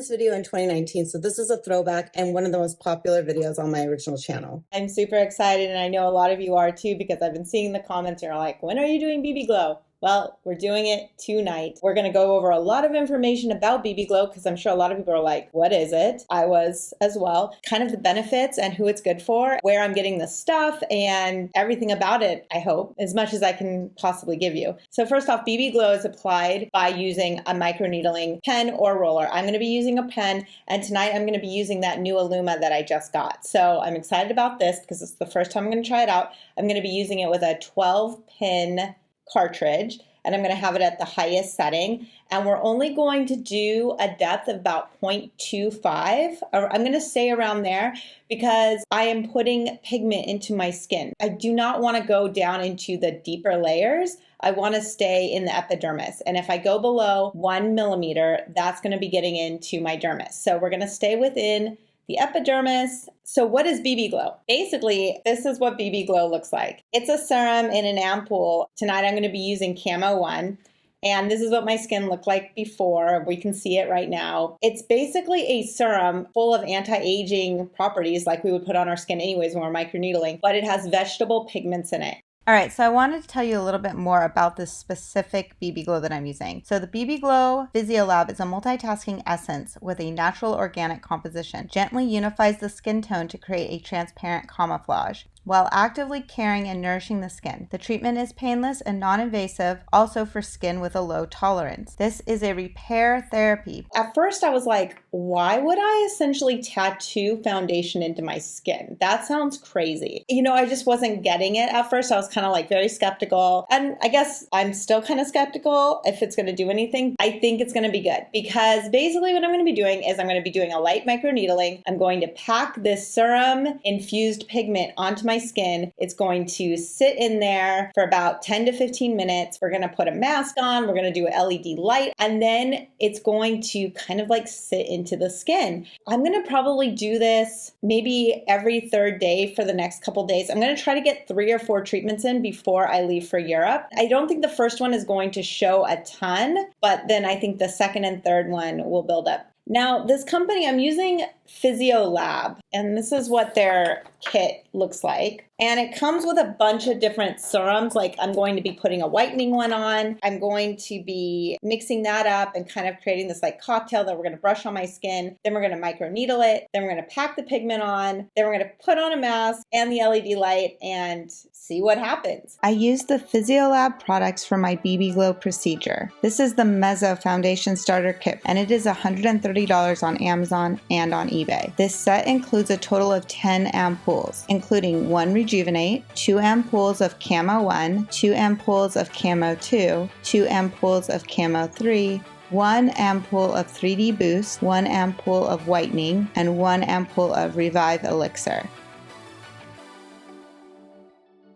this video in 2019, so this is a throwback and one of the most popular videos on my original channel. I'm super excited, and I know a lot of you are too, because I've been seeing the comments and you're like, when are you doing BB Glow? Well, we're doing it tonight. We're going to go over a lot of information about BB Glow because I'm sure a lot of people are like, what is it? I was as well. Kind of the benefits and who it's good for, where I'm getting the stuff, and everything about it, I hope, as much as I can possibly give you. So first off, BB Glow is applied by using a microneedling pen or roller. I'm going to be using a pen, and tonight I'm going to be using that new Illuma that I just got. So I'm excited about this because it's the first time I'm going to try it out. I'm going to be using it with a 12-pin cartridge, and I'm going to have it at the highest setting, and we're only going to do a depth of about 0.25, or I'm going to stay around there because I am putting pigment into my skin. I do not want to go down into the deeper layers. I want to stay in the epidermis, and if I go below 1 millimeter, that's going to be getting into my dermis. So we're going to stay within the epidermis. So what is BB Glow? Basically, this is what BB Glow looks like. It's a serum in an ampoule. Tonight I'm going to be using Camo 1. And this is what my skin looked like before. We can see it right now. It's basically a serum full of anti-aging properties like we would put on our skin anyways when we're microneedling, but it has vegetable pigments in it. All right, so I wanted to tell you a little bit more about this specific BB Glow that I'm using. So the BB Glow Physiolab is a multitasking essence with a natural organic composition. Gently unifies the skin tone to create a transparent camouflage while actively caring and nourishing the skin. The treatment is painless and non-invasive, also for skin with a low tolerance. This is a repair therapy. At first I was like, why would I essentially tattoo foundation into my skin? That sounds crazy. You know, I just wasn't getting it at first. I was kind of like very skeptical, and I guess I'm still kind of skeptical if it's going to do anything. I think it's going to be good because basically what I'm going to be doing is I'm going to be doing a light microneedling. I'm going to pack this serum infused pigment onto my skin. It's going to sit in there for about 10 to 15 minutes. We're going to put a mask on. We're going to do an LED light, and then it's going to kind of like sit into the skin. I'm going to probably do this maybe every third day for the next couple days. I'm going to try to get 3 or 4 treatments in before I leave for Europe. I don't think the first one is going to show a ton, but then I think the second and third one will build up. Now, this company, I'm using Physiolab, and this is what their kit looks like. And it comes with a bunch of different serums. Like I'm going to be putting a whitening one on. I'm going to be mixing that up and kind of creating this like cocktail that we're going to brush on my skin. Then we're going to microneedle it. Then we're going to pack the pigment on. Then we're going to put on a mask and the LED light and see what happens. I use the Physiolab products for my BB Glow procedure. This is the Meso Foundation Starter Kit, and it is $130 on Amazon and on eBay. This set includes a total of 10 ampoules, including 1 Rejuvenate, 2 ampoules of Camo 1, 2 ampoules of Camo 2, 2 ampoules of Camo 3, 1 ampoule of 3D Boost, 1 ampoule of Whitening, and 1 ampoule of Revive Elixir.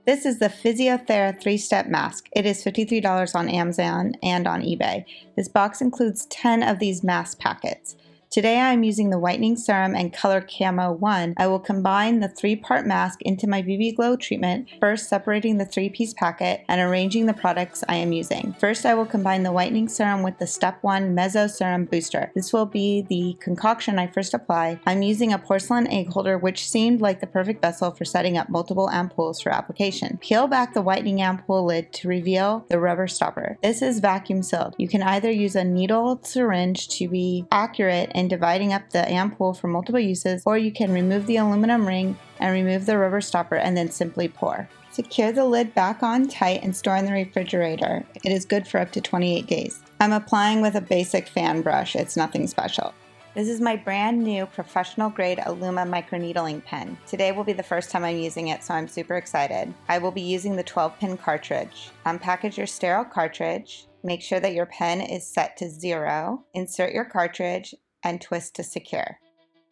This is the Physiotherapy 3-step mask. It is $53 on Amazon and on eBay. This box includes 10 of these mask packets. Today I am using the Whitening Serum and Color Camo 1. I will combine the 3-part mask into my BB Glow treatment, first separating the 3-piece packet and arranging the products I am using. First I will combine the Whitening Serum with the Step 1 Meso Serum Booster. This will be the concoction I first apply. I'm using a porcelain egg holder, which seemed like the perfect vessel for setting up multiple ampoules for application. Peel back the Whitening ampoule lid to reveal the rubber stopper. This is vacuum sealed. You can either use a needle syringe to be accurate and dividing up the ampoule for multiple uses, or you can remove the aluminum ring and remove the rubber stopper and then simply pour. Secure the lid back on tight and store in the refrigerator. It is good for up to 28 days. I'm applying with a basic fan brush. It's nothing special. This is my brand new professional grade Illuma Microneedling Pen. Today will be the first time I'm using it, so I'm super excited. I will be using the 12-pin cartridge. Unpackage your sterile cartridge. Make sure that your pen is set to 0. Insert your cartridge and twist to secure.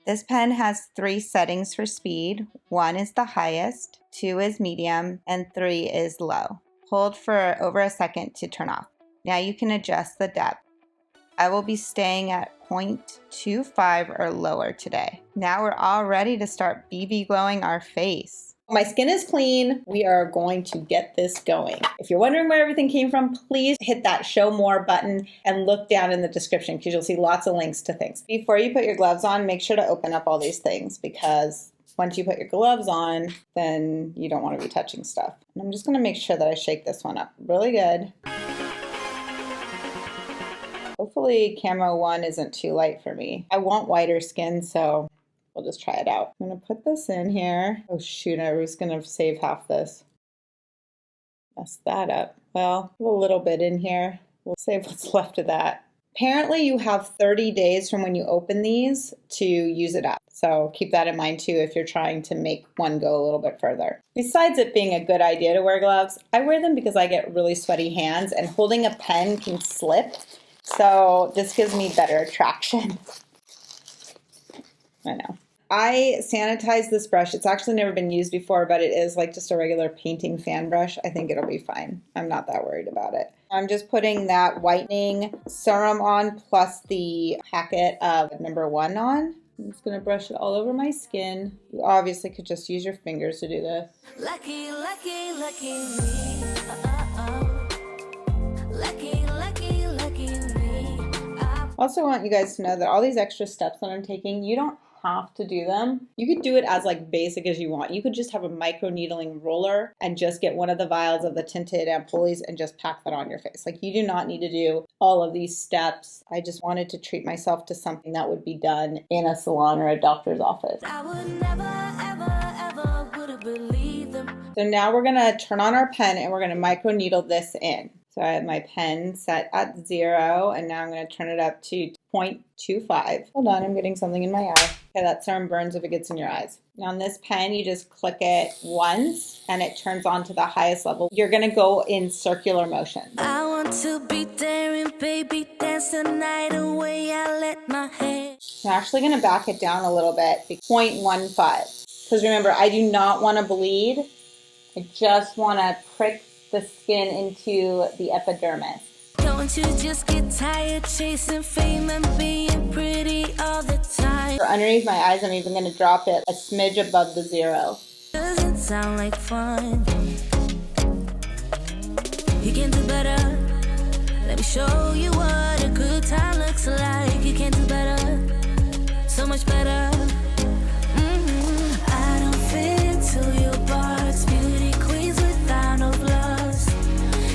This pen has 3 settings for speed. 1 is the highest, 2 is medium, and 3 is low. Hold for over a second to turn off. Now you can adjust the depth. I will be staying at 0.25 or lower today. Now we're all ready to start BB glowing our face. My skin is clean. We are going to get this going. If you're wondering where everything came from, please hit that show more button and look down in the description because you'll see lots of links to things. Before you put your gloves on, make sure to open up all these things because once you put your gloves on, then you don't want to be touching stuff. And I'm just going to make sure that I shake this one up really good. Hopefully camera 1 isn't too light for me. I want whiter skin, so we'll just try it out. I'm going to put this in here. Oh shoot, I was going to save half this. Mess that up. Well, a little bit in here. We'll save what's left of that. Apparently you have 30 days from when you open these to use it up. So keep that in mind too if you're trying to make one go a little bit further. Besides it being a good idea to wear gloves, I wear them because I get really sweaty hands and holding a pen can slip. So this gives me better traction. I know. I sanitize this brush. It's actually never been used before, but it is like just a regular painting fan brush. I think it'll be fine. I'm not that worried about it. I'm just putting that whitening serum on plus the packet of number 1 on. I'm just going to brush it all over my skin. You obviously could just use your fingers to do this. Lucky, lucky, lucky me. Lucky me. I also want you guys to know that all these extra steps that I'm taking, you don't have to do them. You could do it as like basic as you want. You could just have a microneedling roller and just get one of the vials of the tinted ampoules and just pack that on your face. Like you do not need to do all of these steps. I just wanted to treat myself to something that would be done in a salon or a doctor's office. I would never would have believed them. So now we're gonna turn on our pen and we're gonna microneedle this in. So I have my pen set at 0 and now I'm gonna turn it up to 0.25. Hold on, I'm getting something in my eye. Okay, that serum burns if it gets in your eyes. Now on this pen, you just click it once and it turns on to the highest level. You're gonna go in circular motion. I want to be there and baby dance the night away. I let my head. I'm actually gonna back it down a little bit, 0.15. Because remember, I do not wanna bleed. I just wanna prick the skin into the epidermis. Don't you just get tired chasing fame and being pretty all the time? For underneath my eyes, I'm even gonna drop it a smidge above the 0. Doesn't sound like fun. You can do better. Let me show you what a good time looks like. You can do better. So much better. I don't fit into your box. Beauty queens without no gloves.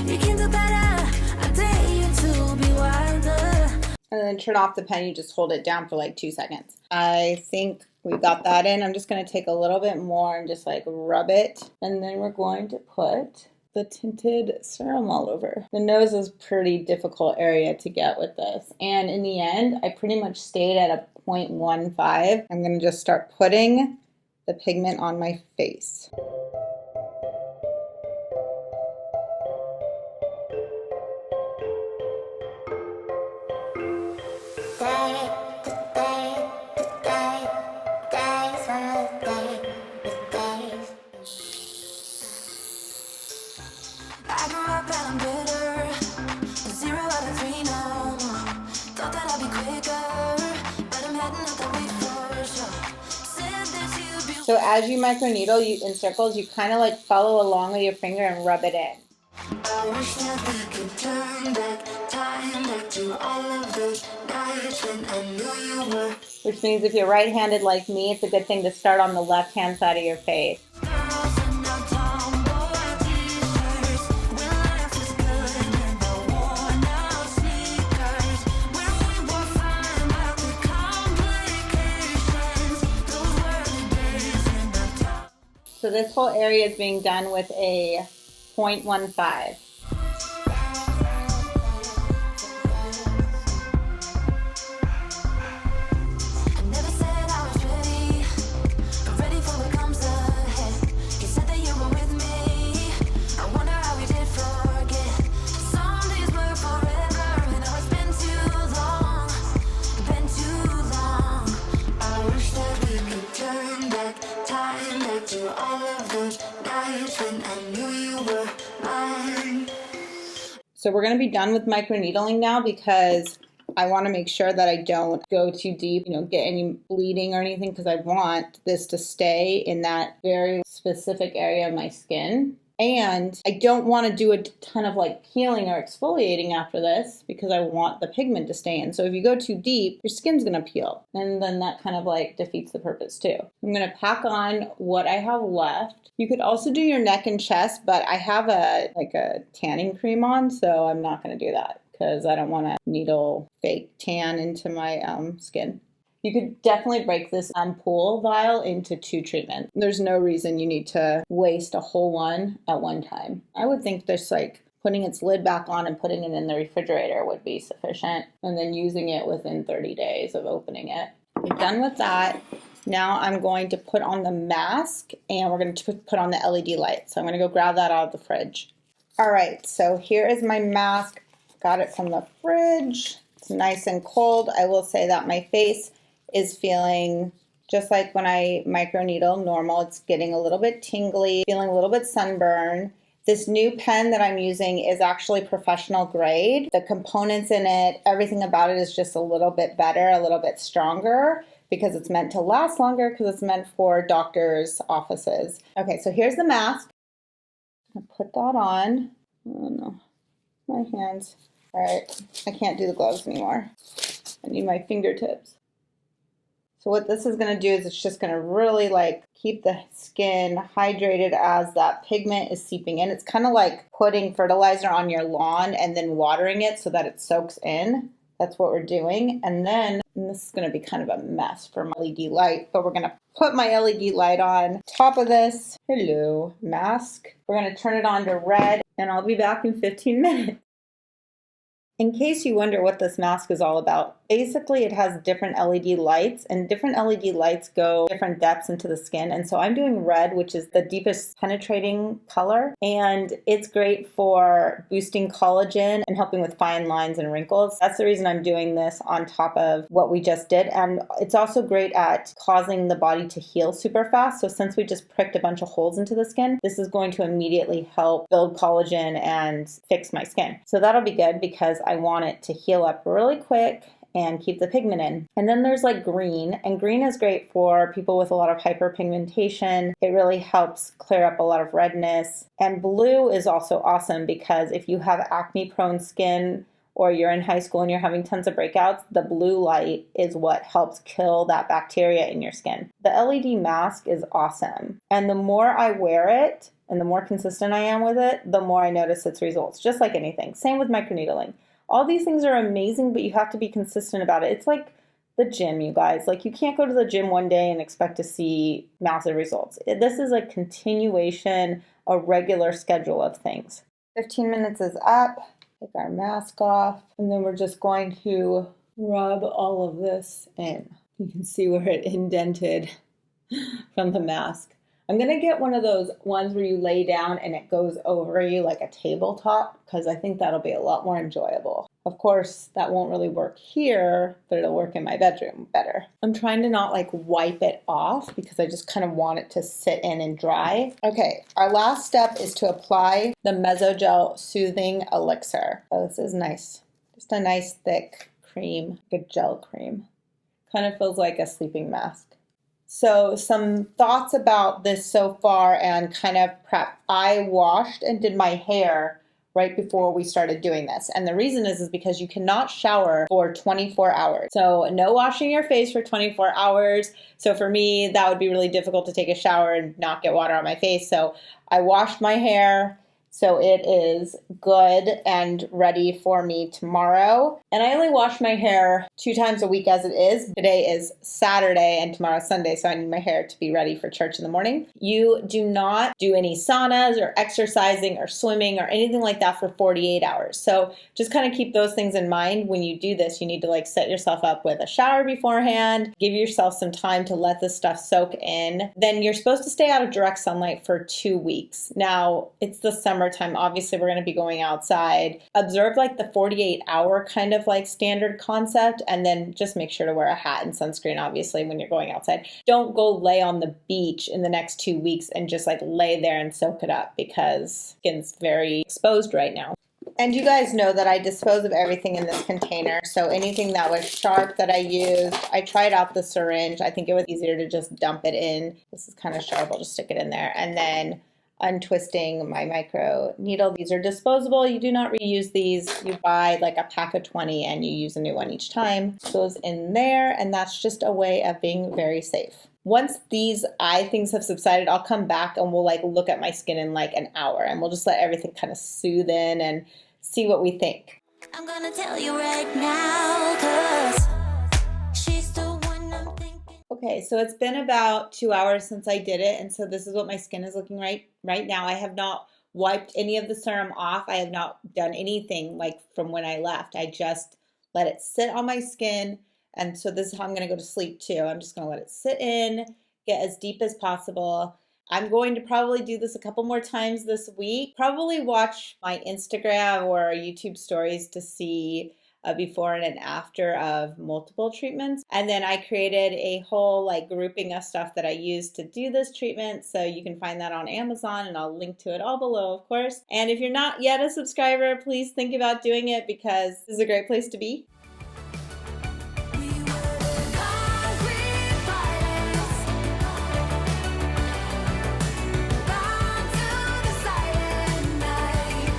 You can do better. I dare you to be wilder. And then turn off the pen, you just hold it down for like 2 seconds. I think we got that in. I'm just gonna take a little bit more and just like rub it. And then we're going to put the tinted serum all over. The nose is a pretty difficult area to get with this. And in the end, I pretty much stayed at a 0.15. I'm gonna just start putting the pigment on my face. So as you microneedle in circles, you kind of like follow along with your finger and rub it in. I wish that we could turn back time back to all of those nights when I knew you were. Which means if you're right-handed like me, it's a good thing to start on the left-hand side of your face. Girls in our tomboy t-shirts, when life was good and the worn out sneakers, when we were flying about the complications, those were the days in the top. So this whole area is being done with a 0.15. So we're going to be done with microneedling now because I want to make sure that I don't go too deep, get any bleeding or anything, because I want this to stay in that very specific area of my skin. And I don't want to do a ton of like peeling or exfoliating after this because I want the pigment to stay in. So if you go too deep, your skin's going to peel. And then that kind of like defeats the purpose too. I'm going to pack on what I have left. You could also do your neck and chest, but I have a tanning cream on, so I'm not going to do that because I don't want to needle fake tan into my skin. You could definitely break this ampoule vial into 2 treatments. There's no reason you need to waste a whole one at one time. I would think just like putting its lid back on and putting it in the refrigerator would be sufficient, and then using it within 30 days of opening it. We're done with that. Now I'm going to put on the mask and we're going to put on the LED light. So I'm going to go grab that out of the fridge. All right, so here is my mask. Got it from the fridge. It's nice and cold. I will say that my face is feeling just like when I microneedle normal. It's getting a little bit tingly, feeling a little bit sunburn. This new pen that I'm using is actually professional grade. The components in it, everything about it is just a little bit better, a little bit stronger because it's meant to last longer because it's meant for doctors' offices. Okay, so here's the mask. I'm gonna put that on. Oh no, my hands. All right, I can't do the gloves anymore. I need my fingertips. So what this is going to do is it's just going to really like keep the skin hydrated as that pigment is seeping in. It's kind of like putting fertilizer on your lawn and then watering it so that it soaks in. That's what we're doing. And this is going to be kind of a mess for my LED light, but we're going to put my LED light on top of this. Hello, mask. We're going to turn it on to red and I'll be back in 15 minutes. In case you wonder what this mask is all about, basically it has different LED lights, and different LED lights go different depths into the skin. And so I'm doing red, which is the deepest penetrating color, and it's great for boosting collagen and helping with fine lines and wrinkles. That's the reason I'm doing this on top of what we just did. And it's also great at causing the body to heal super fast. So since we just pricked a bunch of holes into the skin, this is going to immediately help build collagen and fix my skin. So that'll be good because I want it to heal up really quick and keep the pigment in. And then there's like green, and green is great for people with a lot of hyperpigmentation. It really helps clear up a lot of redness. And blue is also awesome because if you have acne prone skin or you're in high school and you're having tons of breakouts, the blue light is what helps kill that bacteria in your skin. The LED mask is awesome. And the more I wear it and the more consistent I am with it, the more I notice its results, just like anything. Same with microneedling. All these things are amazing, but you have to be consistent about it. It's like the gym, you guys. Like, you can't go to the gym one day and expect to see massive results. This is a continuation, a regular schedule of things. 15 minutes is up. Take our mask off, and then we're just going to rub all of this in. You can see where it indented from the mask. I'm going to get one of those ones where you lay down and it goes over you like a tabletop, because I think that'll be a lot more enjoyable. Of course, that won't really work here, but it'll work in my bedroom better. I'm trying to not like wipe it off because I just kind of want it to sit in and dry. Okay, our last step is to apply the Meso Gel Soothing Elixir. Oh, this is nice. Just a nice thick cream, like a gel cream. Kind of feels like a sleeping mask. So some thoughts about this so far and kind of prep. I washed and did my hair right before we started doing this. And the reason is because you cannot shower for 24 hours. So no washing your face for 24 hours. So for me, that would be really difficult to take a shower and not get water on my face. So I washed my hair. So it is good and ready for me tomorrow. And I only wash my hair 2 times a week as it is. Today is Saturday and tomorrow's Sunday, so I need my hair to be ready for church in the morning. You do not do any saunas or exercising or swimming or anything like that for 48 hours. So just kind of keep those things in mind. When you do this, you need to like set yourself up with a shower beforehand, give yourself some time to let this stuff soak in. Then you're supposed to stay out of direct sunlight for 2 weeks. Now, it's the summertime. Obviously, we're going to be going outside. Observe like the 48-hour kind of like standard concept, and then just make sure to wear a hat and sunscreen, obviously, when you're going outside. Don't go lay on the beach in the next 2 weeks and just like lay there and soak it up because skin's very exposed right now. And you guys know that I dispose of everything in this container. So anything that was sharp that I used, I tried out the syringe. I think it was easier to just dump it in. This is kind of sharp. I'll just stick it in there. And then untwisting my micro needle. These are disposable. You do not reuse these. You buy like a pack of 20 and you use a new one each time. Goes in there, and that's just a way of being very safe. Once these eye things have subsided, I'll come back and we'll like look at my skin in like an hour, and we'll just let everything kind of soothe in and see what we think. I'm gonna tell you right now, 'cause she's the one I'm thinking. Okay, so it's been about 2 hours since I did it, and so this is what my skin is looking right now. I have not wiped any of the serum off. I have not done anything like from when I left. I just let it sit on my skin, and so this is how I'm going to go to sleep too. I'm just going to let it sit in, get as deep as possible. I'm going to probably do this a couple more times this week. Probably watch my Instagram or YouTube stories to see a before and an after of multiple treatments. And then I created a whole like grouping of stuff that I use to do this treatment. So you can find that on Amazon, and I'll link to it all below, of course. And if you're not yet a subscriber, please think about doing it, because this is a great place to be. We were the concrete fighters, bound to the silent night.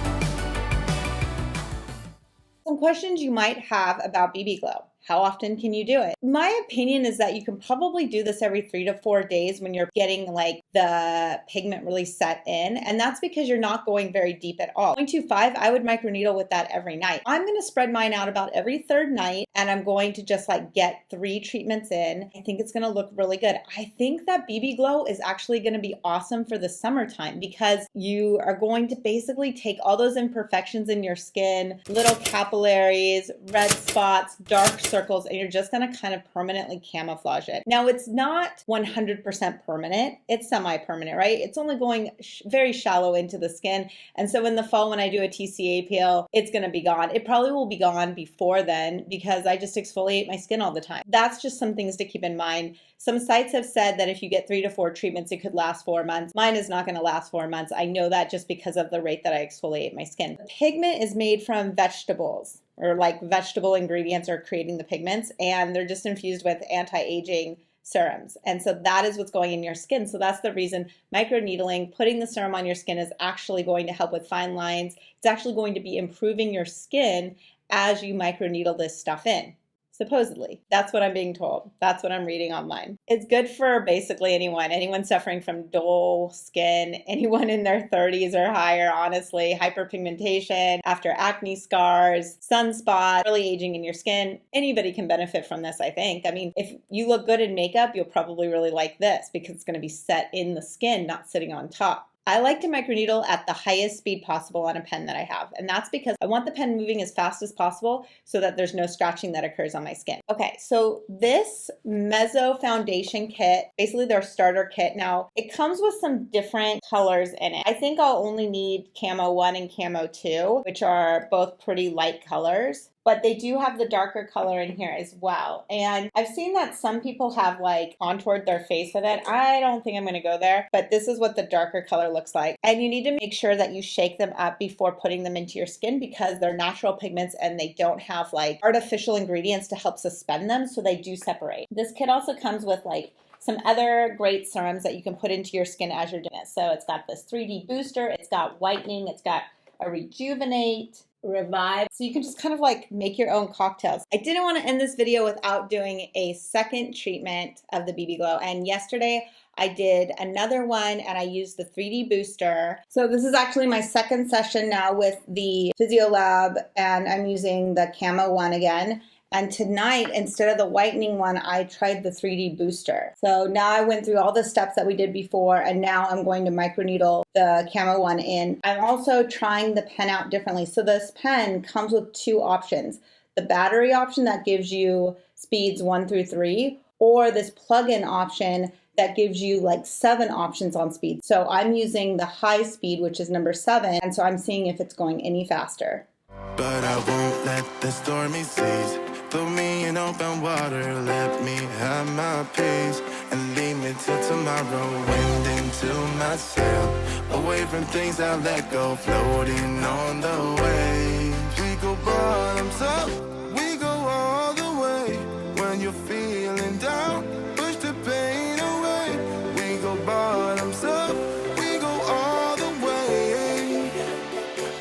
Some questions you might have about BB Glow. How often can you do it? My opinion is that you can probably do this every 3 to 4 days when you're getting like the pigment really set in. And that's because you're not going very deep at all. 0.25, I would microneedle with that every night. I'm going to spread mine out about every third night, and I'm going to just like get 3 treatments in. I think it's going to look really good. I think that BB Glow is actually going to be awesome for the summertime, because you are going to basically take all those imperfections in your skin, little capillaries, red spots, dark circles, and you're just going to kind of permanently camouflage it. Now, it's not 100% permanent. It's semi-permanent, right? It's only going very shallow into the skin. And so in the fall, when I do a TCA peel, it's going to be gone. It probably will be gone before then, because I just exfoliate my skin all the time. That's just some things to keep in mind. Some sites have said that if you get 3 to 4 treatments, it could last 4 months. Mine is not going to last 4 months. I know that just because of the rate that I exfoliate my skin. The pigment is made from vegetables, or like vegetable ingredients are creating the pigments, and they're just infused with anti-aging serums. And so that is what's going in your skin. So that's the reason microneedling, putting the serum on your skin, is actually going to help with fine lines. It's actually going to be improving your skin as you microneedle this stuff in. Supposedly. That's what I'm being told. That's what I'm reading online. It's good for basically anyone suffering from dull skin, anyone in their 30s or higher, honestly, hyperpigmentation, after acne scars, sunspots, early aging in your skin. Anybody can benefit from this, I think. I mean, if you look good in makeup, you'll probably really like this, because it's going to be set in the skin, not sitting on top. I like to microneedle at the highest speed possible on a pen that I have, and that's because I want the pen moving as fast as possible so that there's no scratching that occurs on my skin. Okay, so this Meso foundation kit, basically their starter kit. Now, it comes with some different colors in it. I think I'll only need Camo 1 and Camo 2, which are both pretty light colors. But they do have the darker color in here as well. And I've seen that some people have like contoured their face with it. I don't think I'm going to go there, but this is what the darker color looks like. And you need to make sure that you shake them up before putting them into your skin, because they're natural pigments and they don't have like artificial ingredients to help suspend them, so they do separate. This kit also comes with like some other great serums that you can put into your skin as you're doing it. So it's got this 3D booster, it's got whitening, it's got a rejuvenate, revive. So you can just kind of like make your own cocktails. I didn't want to end this video without doing a second treatment of the BB Glow. And yesterday I did another one, and I used the 3D booster. So this is actually my second session now with the Physiolab, and I'm using the Camo 1 again. And tonight, instead of the whitening one, I tried the 3D booster. So now I went through all the steps that we did before, and now I'm going to microneedle the Camo 1 in. I'm also trying the pen out differently. So this pen comes with 2 options. The battery option that gives you speeds 1 through 3, or this plug-in option that gives you like 7 options on speed. So I'm using the high speed, which is number 7, and so I'm seeing if it's going any faster. But I won't let the stormy seas Throw me in open water, let me have my peace, and leave me till tomorrow. Wind into my sail, away from things I let go, floating on the waves. We go bottoms up, we go all the way. When you're feeling down, push the pain away. We go bottoms up, we go all the way,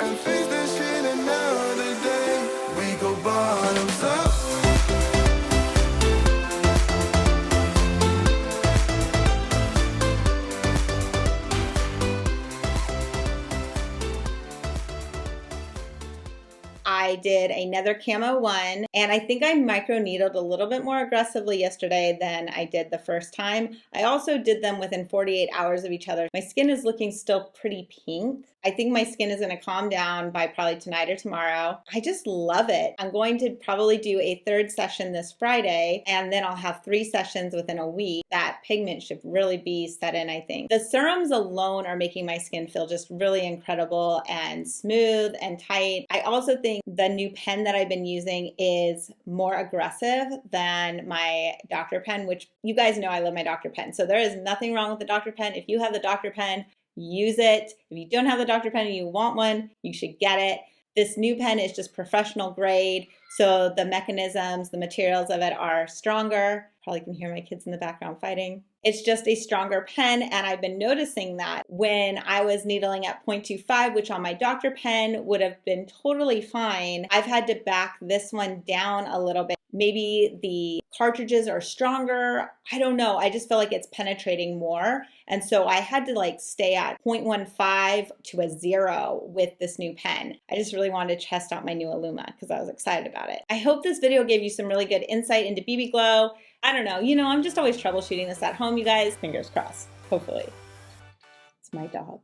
and face that shit another day. We go bottoms up. I did another camo one, and I think I microneedled a little bit more aggressively yesterday than I did the first time. I also did them within 48 hours of each other. My skin is looking still pretty pink. I think my skin is going to calm down by probably tonight or tomorrow. I just love it. I'm going to probably do a third session this Friday, and then I'll have 3 sessions within a week. That pigment should really be set in, I think. The serums alone are making my skin feel just really incredible and smooth and tight. I also think the new pen that I've been using is more aggressive than my Dr. Pen, which you guys know I love my Dr. Pen. So there is nothing wrong with the Dr. Pen. If you have the Dr. Pen, use it. If you don't have the Dr. Pen and you want one, you should get it. This new pen is just professional grade, so the mechanisms, the materials of it are stronger. Probably can hear my kids in the background fighting. It's just a stronger pen, and I've been noticing that when I was needling at 0.25, which on my Dr. Pen would have been totally fine, I've had to back this one down a little bit. Maybe the cartridges are stronger. I don't know. I just feel like it's penetrating more. And so I had to like stay at 0.15 to a 0 with this new pen. I just really wanted to test out my new Illuma because I was excited about it. I hope this video gave you some really good insight into BB Glow. I don't know. I'm just always troubleshooting this at home, you guys. Fingers crossed. Hopefully. It's my dog.